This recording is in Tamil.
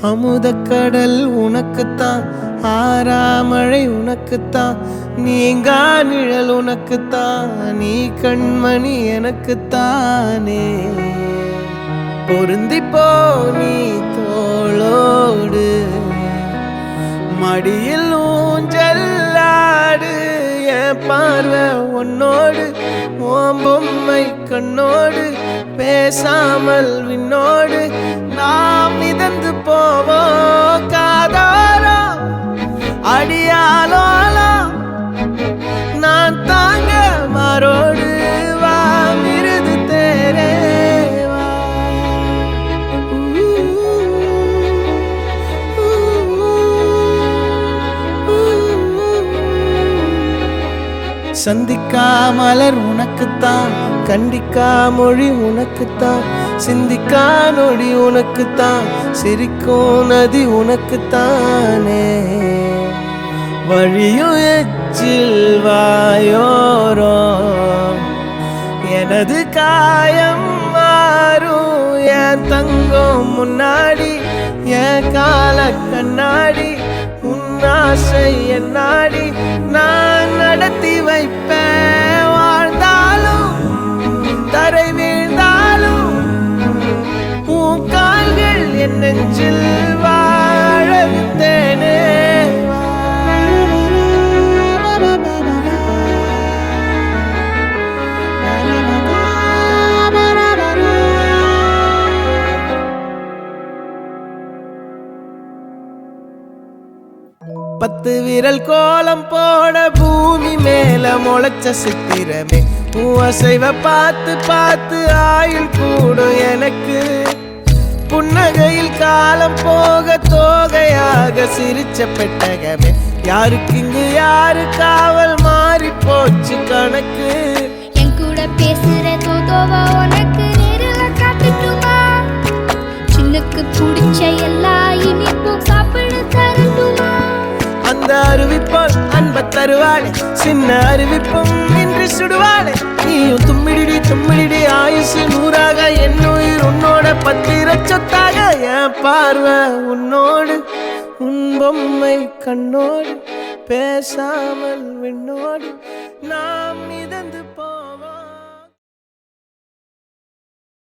அமுதக்கடல் உனக்குத்தான், ஆறாமழை உனக்குத்தான், நீங்கா நிழல் உனக்குத்தான், நீ கண்மணி எனக்குத்தானே. பொருந்திப்போ நீ தோளோடு, மடியில் ஊஞ்சல்லாடு, என் பார்வை உன்னோடு, ஓம் பொம்மை கண்ணோடு, பேசாமல் விண்ணோடு நாம் மிதந்து போவோம் காதாரோ அடியாலோலோ, நான் தாங்க மாறோடு வா மிருது தேரே வா. சந்திக்கா மலர் உனக்குத்தான், கண்டிக்கா மொழி உனக்குத்தான், சிந்திக்கா நொடி உனக்குத்தான், சிரிக்கும் நதி உனக்குத்தானே. வழியும் எச்சில் வாயோரோ எனது காயம் மாறும், என் தங்கம் முன்னாடி என் கால கண்ணாடி, உன்னாசை என்னாடி நான் நடத்தி வைப்பேன். வாழ்ந்தாலும் தரை வீழ்ந்தாலும் உன் கால்கள் என் நெஞ்சில் வாழ விட்டேனே. பத்து விரல் கோலம் போட பூமி மேல முளைச்ச சித்திரமே, அசைவ பார்த்து பார்த்து ஆயுள் கூடும் எனக்கு. புன்னகையில் காலம் போக தோகையாக சிரிச்ச பெட்டகமே, யாருக்கு இங்கு யாரு காவல் மாறி போச்சு கணக்கு. என் கூட பேசுற தோதோவா உனக்கு நேரில் காட்டுட்டுமா, சின்னுக்கு பிடிச்ச எல்லா இனிப்பும் சாப்பிட தரட்டுமா. அந்த அறிவிப்பால் அன்ப தருவாளே, சின்ன அறிவிப்பும் இன்று சுடுவாளே. நீயும் தும்மிடி தும்மிடி ஆயுசு நூறாக, என் உயிர் உன்னோட பத்திர சொத்தாக. என் பார்வை உன்னோடு, உன் பொம்மை கண்ணோடு, பேசாமல் விண்ணோடு நாம் மிதந்து போ.